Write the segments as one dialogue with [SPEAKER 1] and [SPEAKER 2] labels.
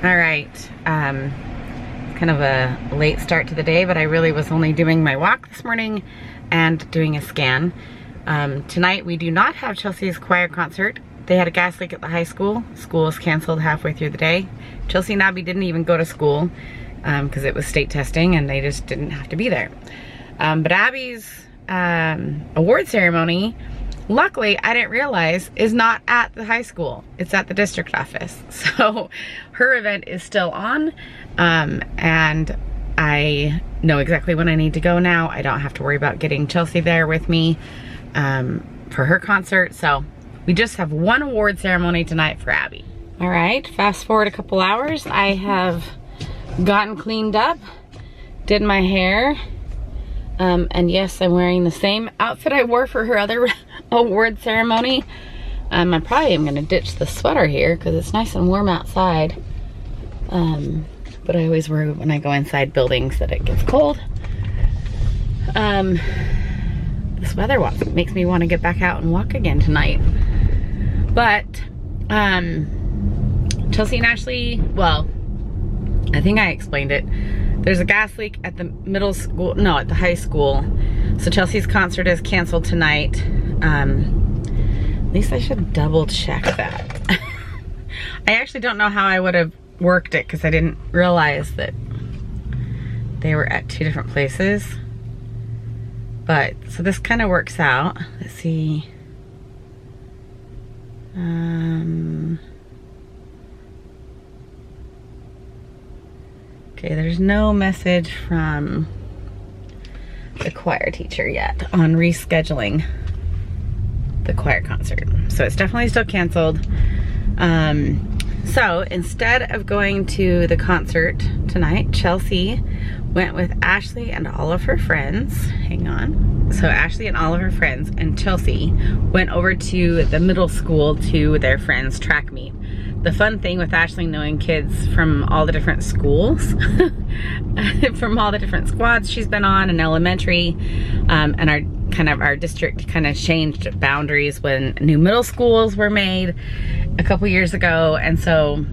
[SPEAKER 1] All right, kind of a late start to the day, but I really was only doing my walk this morning and doing a scan. Tonight we do not have Chelsea's choir concert. They had a gas leak at the high school. School was canceled halfway through the day. Chelsea and Abby didn't even go to school because it was state testing and they just didn't have to be there. But Abby's award ceremony, luckily, I didn't realize, is not at the high school. It's at the district office. So her event is still on, and I know exactly when I need to go now. I don't have to worry about getting Chelsea there with me for her concert. So we just have one award ceremony tonight for Abby. All right, fast forward a couple hours. I have gotten cleaned up, did my hair, and yes, I'm wearing the same outfit I wore for her other award ceremony. I probably am gonna ditch the sweater here because it's nice and warm outside. But I always worry when I go inside buildings that it gets cold. This weather makes me want to get back out and walk again tonight. But Chelsea and Ashley, well, I think I explained it. There's a gas leak at the middle school, no, at the high school. So Chelsea's concert is canceled tonight. At least I should double check that. I actually don't know how I would have worked it because I didn't realize that they were at two different places. But, so this kind of works out. Let's see. Okay, there's no message from the choir teacher yet on rescheduling the choir concert. So it's definitely still canceled. So instead of going to the concert tonight, Chelsea went with Ashley and all of her friends. Hang on. So Ashley and all of her friends and Chelsea went over to the middle school to their friends' track meet. The fun thing with Ashley knowing kids from all the different schools, from all the different squads she's been on in elementary, and our district kind of changed boundaries when new middle schools were made a couple years ago, and so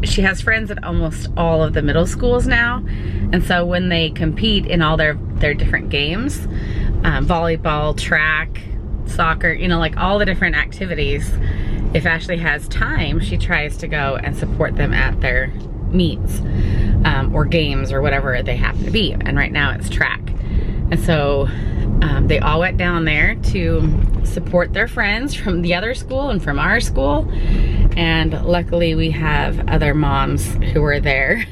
[SPEAKER 1] she has friends at almost all of the middle schools now. And so when they compete in all their different games, volleyball, track, soccer, you know, like all the different activities, if Ashley has time, she tries to go and support them at their meets or games or whatever they happen to be. And right now it's track. And so they all went down there to support their friends from the other school and from our school. And luckily we have other moms who are there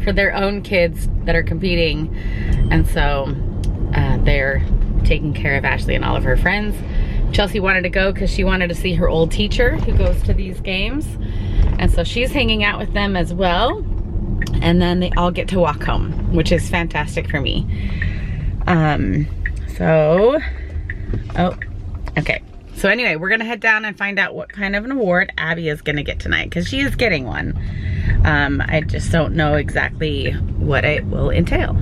[SPEAKER 1] for their own kids that are competing. And so they're taking care of Ashley and all of her friends. Chelsea wanted to go because she wanted to see her old teacher who goes to these games. And so she's hanging out with them as well. And then they all get to walk home, which is fantastic for me. Okay. So anyway, we're gonna head down and find out what kind of an award Abby is gonna get tonight, because she is getting one. I just don't know exactly what it will entail.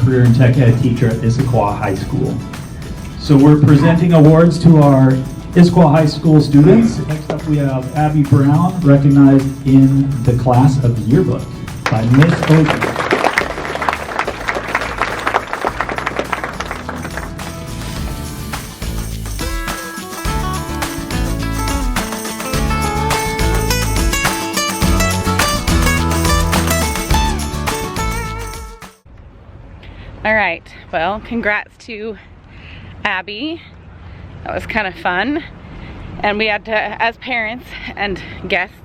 [SPEAKER 2] career and tech ed teacher at ISSAQUAH High School. So we're presenting awards to our ISSAQUAH High School students. Next up we have Abby Brown, recognized in the class of the yearbook by Miss Ogie.
[SPEAKER 1] All right, well, congrats to Abby. That was kind of fun. And we had to, as parents and guests,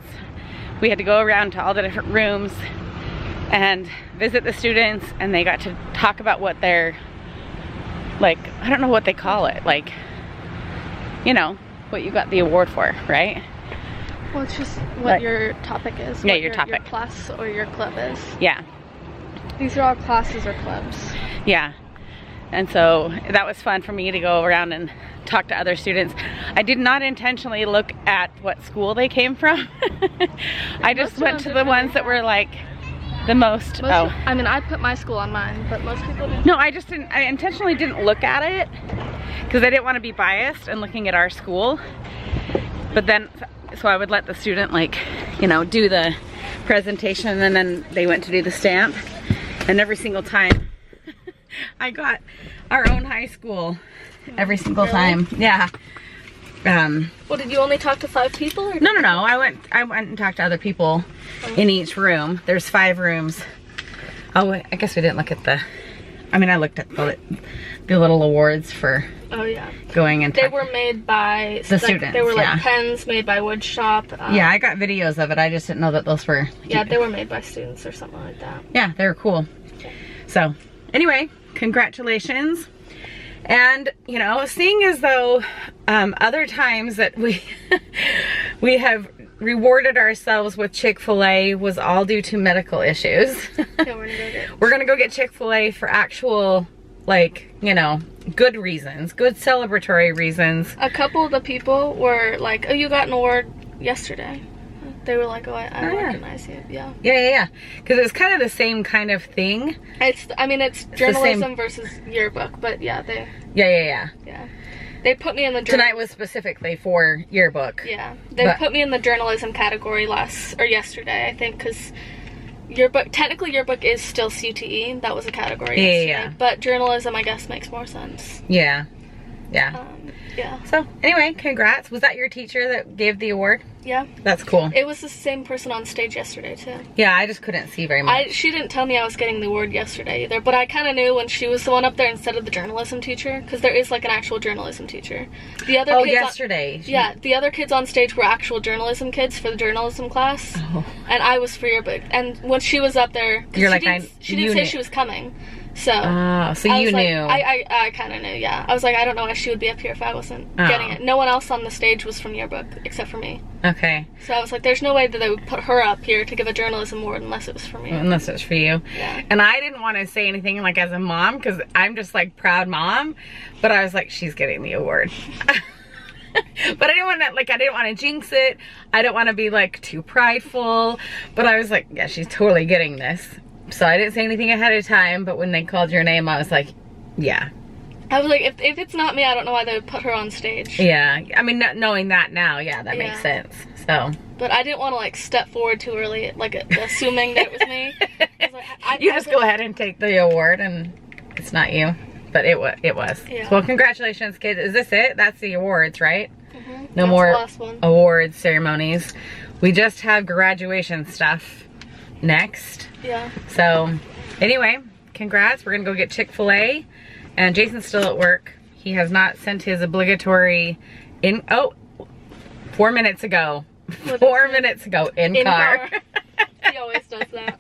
[SPEAKER 1] we had to go around to all the different rooms and visit the students, and they got to talk about what their, like, I don't know what they call it, like, you know, what you got the award for, right?
[SPEAKER 3] Well, it's just what your topic is.
[SPEAKER 1] Yeah,
[SPEAKER 3] what
[SPEAKER 1] your topic.
[SPEAKER 3] Your class or your club is.
[SPEAKER 1] Yeah.
[SPEAKER 3] These are all classes or clubs.
[SPEAKER 1] Yeah. And so that was fun for me to go around and talk to other students. I did not intentionally look at what school they came from. I just went to the ones that were like the most,
[SPEAKER 3] I mean, I put my school on mine, but most people didn't.
[SPEAKER 1] No, I intentionally didn't look at it because I didn't want to be biased in looking at our school. But then, so I would let the student, like, you know, do the presentation, and then they went to do the stamp. And every single time I got our own high school, every single time. Yeah.
[SPEAKER 3] Well, did you only talk to 5 people? Or
[SPEAKER 1] No. I went and talked to other people in each room. There's 5 rooms. Oh, I guess we didn't look at the, I mean, I looked at the little awards for going and
[SPEAKER 3] they were made by
[SPEAKER 1] the students.
[SPEAKER 3] They were like pens made by wood shop.
[SPEAKER 1] Yeah, I got videos of it. I just didn't know that those were.
[SPEAKER 3] Yeah, they were made by students or something like that.
[SPEAKER 1] Yeah, they were cool. So anyway, congratulations. And, you know, seeing as though other times that we we have rewarded ourselves with Chick-fil-A was all due to medical issues.
[SPEAKER 3] Yeah,
[SPEAKER 1] we're gonna go get Chick-fil-A for actual, like, you know, good reasons, good celebratory reasons.
[SPEAKER 3] A couple of the people were like, oh, you got an award yesterday. They were like, oh, I recognize you. Yeah.
[SPEAKER 1] Yeah. Because it's kind of the same kind of thing.
[SPEAKER 3] I mean, it's journalism versus yearbook, but yeah, they.
[SPEAKER 1] Yeah.
[SPEAKER 3] They put me in the
[SPEAKER 1] tonight was specifically for yearbook.
[SPEAKER 3] Yeah, they put me in the journalism category yesterday, I think, because yearbook, technically yearbook is still CTE. That was a category yesterday. Yeah. But journalism, I guess, makes more sense.
[SPEAKER 1] Yeah.
[SPEAKER 3] So
[SPEAKER 1] anyway, congrats. Was that your teacher that gave the award?
[SPEAKER 3] Yeah.
[SPEAKER 1] That's cool.
[SPEAKER 3] It was the same person on stage yesterday too.
[SPEAKER 1] Yeah, I just couldn't see very much.
[SPEAKER 3] She didn't tell me I was getting the award yesterday either, but I kind of knew when she was the one up there instead of the journalism teacher, because there is like an actual journalism teacher. The other kids
[SPEAKER 1] yesterday.
[SPEAKER 3] The other kids on stage were actual journalism kids for the journalism class, and I was for yearbook. And when she was up there,
[SPEAKER 1] you're like,
[SPEAKER 3] she didn't say she was coming. So,
[SPEAKER 1] so you knew.
[SPEAKER 3] I kind of knew, yeah. I was like, I don't know why she would be up here if I wasn't getting it. No one else on the stage was from yearbook except for me.
[SPEAKER 1] Okay.
[SPEAKER 3] So I was like, there's no way that they would put her up here to give a journalism award unless it was for me.
[SPEAKER 1] Unless it was for you.
[SPEAKER 3] Yeah.
[SPEAKER 1] And I didn't want to say anything like as a mom, because I'm just like proud mom, but I was like, she's getting the award. But I didn't want to jinx it. I don't want to be like too prideful, but I was like, yeah, she's totally getting this. So I didn't say anything ahead of time, but when they called your name, I was like, yeah.
[SPEAKER 3] I was like, if it's not me, I don't know why they would put her on stage.
[SPEAKER 1] Yeah, I mean, not knowing that now, yeah, that makes sense, so.
[SPEAKER 3] But I didn't want to, like, step forward too early, like, assuming that it was me. I was like,
[SPEAKER 1] you just go ahead and take the award, and it's not you, but it was.
[SPEAKER 3] Yeah.
[SPEAKER 1] Well, congratulations, kids. Is this it? That's the awards, right?
[SPEAKER 3] Mm-hmm.
[SPEAKER 1] No more awards ceremonies. We just have graduation stuff next.
[SPEAKER 3] Yeah.
[SPEAKER 1] So, anyway, congrats. We're gonna go get Chick-fil-A, and Jason's still at work. He has not sent his obligatory 4 minutes ago. 4 minutes ago, in car.
[SPEAKER 3] He always does that.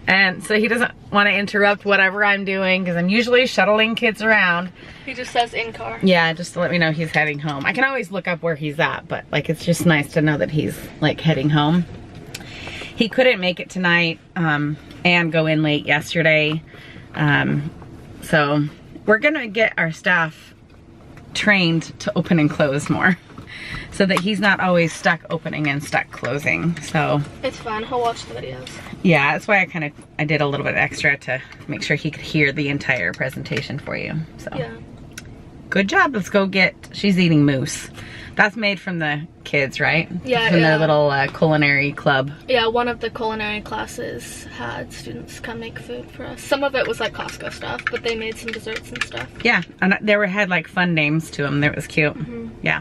[SPEAKER 1] And so he doesn't want to interrupt whatever I'm doing, because I'm usually shuttling kids around.
[SPEAKER 3] He just says in car.
[SPEAKER 1] Yeah, just to let me know he's heading home. I can always look up where he's at, but like, it's just nice to know that he's like heading home. He couldn't make it tonight and go in late yesterday. So we're gonna get our staff trained to open and close more. so that he's not always stuck opening and stuck closing. So
[SPEAKER 3] it's fun. He'll watch the videos.
[SPEAKER 1] yeah, that's why I did a little bit extra to make sure he could hear the entire presentation for you. So
[SPEAKER 3] Yeah.
[SPEAKER 1] good job. Let's go get, she's eating mousse. That's made from the kids, right?
[SPEAKER 3] Yeah,
[SPEAKER 1] from their
[SPEAKER 3] yeah.
[SPEAKER 1] little culinary club.
[SPEAKER 3] Yeah, one of the culinary classes had students come make food for us. Some of it was like Costco stuff, but they made some desserts and stuff.
[SPEAKER 1] Yeah, and had like fun names to them. That was cute. Yeah.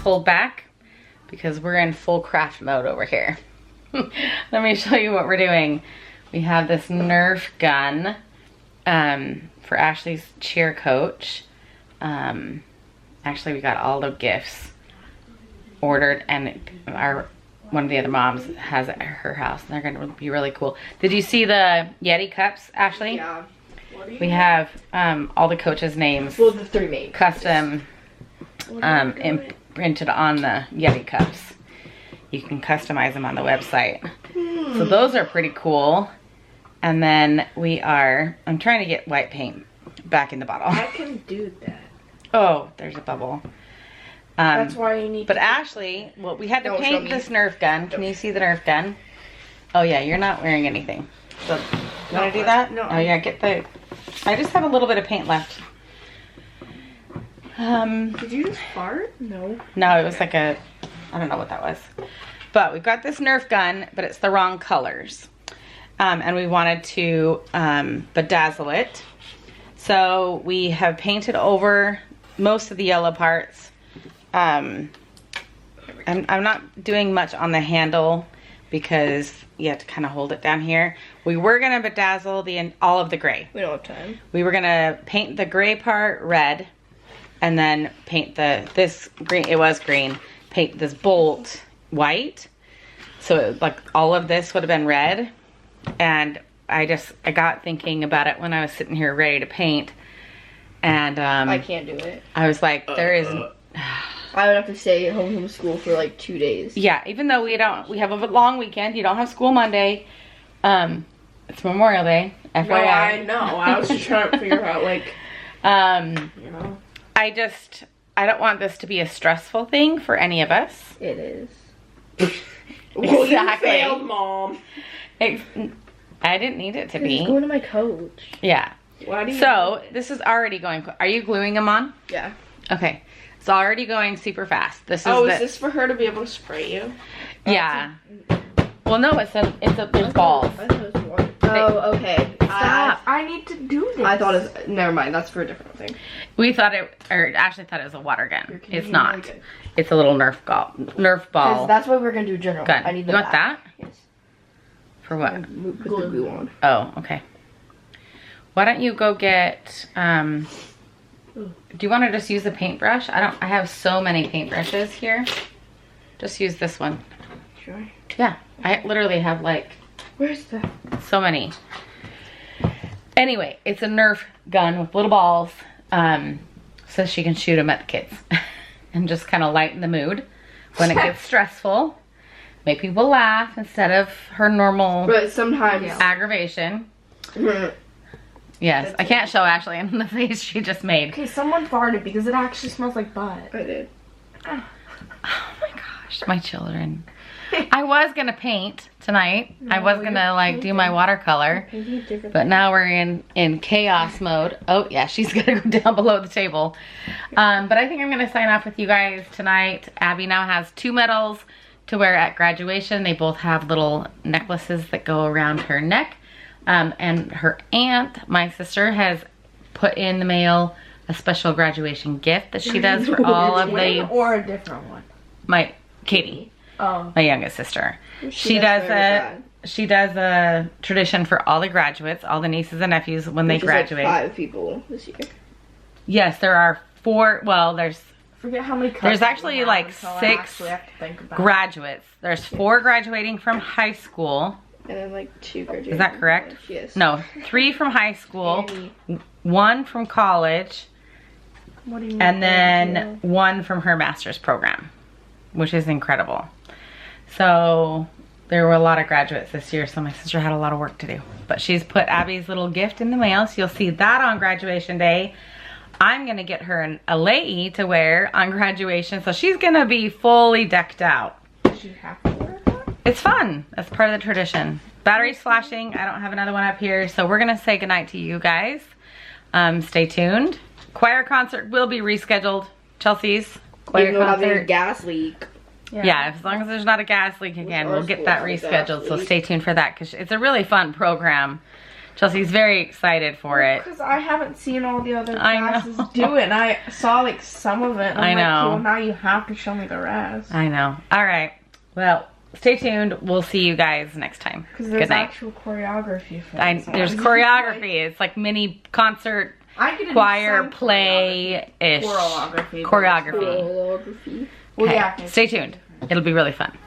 [SPEAKER 1] Pulled back because we're in full craft mode over here. Let me show you what we're doing. We have this Nerf gun for Ashley's cheer coach. Actually, we got all the gifts ordered, and one of the other moms has it at her house, and they're going to be really cool. Did you see the Yeti cups, Ashley?
[SPEAKER 4] Yeah.
[SPEAKER 1] We have all the coaches' names.
[SPEAKER 4] Well, the 3 made
[SPEAKER 1] custom printed on the Yeti cups. You can customize them on the website. So those are pretty cool. And then I'm trying to get white paint back in the bottle.
[SPEAKER 4] I can do that.
[SPEAKER 1] Oh, there's a bubble.
[SPEAKER 4] That's why you need
[SPEAKER 1] But Ashley, well, we had to
[SPEAKER 4] Don't show
[SPEAKER 1] paint
[SPEAKER 4] me.
[SPEAKER 1] this Nerf gun. Can you see the Nerf gun? Oh yeah, you're not wearing anything. So, you want to do that?
[SPEAKER 4] No.
[SPEAKER 1] Oh yeah, I just have a little bit of paint left.
[SPEAKER 4] Did you just fart? No.
[SPEAKER 1] No, it was like I don't know what that was. But we've got this Nerf gun, but it's the wrong colors. And we wanted to bedazzle it. So we have painted over most of the yellow parts. I'm not doing much on the handle because you have to kind of hold it down here. We were going to bedazzle all of the gray.
[SPEAKER 4] We don't have time.
[SPEAKER 1] We were going to paint the gray part red. And then paint this green, it was green, paint this bolt white. So like all of this would have been red. And I got thinking about it when I was sitting here ready to paint. And
[SPEAKER 4] I can't do it.
[SPEAKER 1] I was like, there is...
[SPEAKER 4] I would have to stay at home from school for like 2 days.
[SPEAKER 1] Yeah, even though we have a long weekend, you don't have school Monday. It's Memorial Day, FYI.
[SPEAKER 4] No, I know. I was just trying to figure out like, you know.
[SPEAKER 1] I don't want this to be a stressful thing for any of us.
[SPEAKER 4] It is.
[SPEAKER 1] Well,
[SPEAKER 4] you failed, Mom.
[SPEAKER 1] I didn't need it to be.
[SPEAKER 4] He's going to my coach.
[SPEAKER 1] Yeah.
[SPEAKER 4] Why do you?
[SPEAKER 1] So this is already going. Are you gluing them on?
[SPEAKER 4] Yeah.
[SPEAKER 1] Okay. It's already going super fast. This is.
[SPEAKER 4] Is this for her to be able to spray you?
[SPEAKER 1] Yeah. Well, no, there's balls.
[SPEAKER 4] I thought it was water. Oh, okay.
[SPEAKER 1] Stop.
[SPEAKER 4] I need to do this. I thought it's. Never mind. That's for a different thing.
[SPEAKER 1] We thought Ashley thought it was a water gun. It's
[SPEAKER 4] really
[SPEAKER 1] not.
[SPEAKER 4] good.
[SPEAKER 1] It's a little Nerf ball.
[SPEAKER 4] Because that's what we're gonna do. General.
[SPEAKER 1] Gun.
[SPEAKER 4] I need the
[SPEAKER 1] You want
[SPEAKER 4] back.
[SPEAKER 1] that?
[SPEAKER 4] Yes.
[SPEAKER 1] For what?
[SPEAKER 4] Put the glue on.
[SPEAKER 1] Oh, okay. Why don't you go get, do you want to just use the paintbrush? I have so many paintbrushes here. Just use this one.
[SPEAKER 4] Sure.
[SPEAKER 1] Yeah, I literally have like
[SPEAKER 4] Where's the?
[SPEAKER 1] so many. Anyway, it's a Nerf gun with little balls, so she can shoot them at the kids and just kind of lighten the mood when it gets stressful. Make people laugh instead of her normal
[SPEAKER 4] But sometimes
[SPEAKER 1] aggravation.
[SPEAKER 4] Mhm.
[SPEAKER 1] Yes, I can't show Ashley in the face she just made.
[SPEAKER 4] Okay, someone farted because it actually smells like butt. I did.
[SPEAKER 1] Oh my gosh, my children. I was gonna paint tonight. I was gonna like do my watercolor, but now we're in chaos mode. Oh yeah, she's gonna go down below the table. But I think I'm gonna sign off with you guys tonight. Abby now has 2 medals to wear at graduation. They both have little necklaces that go around her neck. And her aunt, my sister, has put in the mail a special graduation gift that she does for all of the...
[SPEAKER 4] Or a different one.
[SPEAKER 1] Katie,
[SPEAKER 4] Oh.
[SPEAKER 1] my youngest sister. She
[SPEAKER 4] That's
[SPEAKER 1] does
[SPEAKER 4] very
[SPEAKER 1] a...
[SPEAKER 4] bad.
[SPEAKER 1] she does a tradition for all the graduates, all the nieces and nephews when they graduate.
[SPEAKER 4] Like 5 people this year.
[SPEAKER 1] Yes, there are 4. Well, there's.
[SPEAKER 4] Forget how many.
[SPEAKER 1] There's actually like 6 graduates. There's 4 graduating from high school.
[SPEAKER 4] And then like 2 graduating.
[SPEAKER 1] Is that correct?
[SPEAKER 4] Yes.
[SPEAKER 1] No, 3 from high school, 1 from college.
[SPEAKER 4] What do you mean?
[SPEAKER 1] And then 1 from her master's program, which is incredible. So there were a lot of graduates this year, so my sister had a lot of work to do. But she's put Abby's little gift in the mail, so you'll see that on graduation day. I'm gonna get her a lei to wear on graduation, so she's gonna be fully decked out.
[SPEAKER 4] Does she have to wear that?
[SPEAKER 1] It's fun. That's part of the tradition. Battery's flashing. I don't have another one up here, so we're gonna say goodnight to you guys. Stay tuned. Choir concert will be rescheduled. Chelsea's choir concert.
[SPEAKER 4] A gas leak.
[SPEAKER 1] Yeah, as long as there's not a gas leak again, we'll get that rescheduled. So stay tuned for that because it's a really fun program. Chelsea's very excited for it.
[SPEAKER 4] Because I haven't seen all the other classes do it. And I saw like some of it. And I'm like, well, now you have to show me the rest.
[SPEAKER 1] I know. All right. Well, stay tuned. We'll see you guys next time.
[SPEAKER 4] Because there's actual choreography for it.
[SPEAKER 1] There's choreography. It's like mini concert, choir, play-ish.
[SPEAKER 4] Choreography.
[SPEAKER 1] Well, yeah. Stay tuned. It'll be really fun.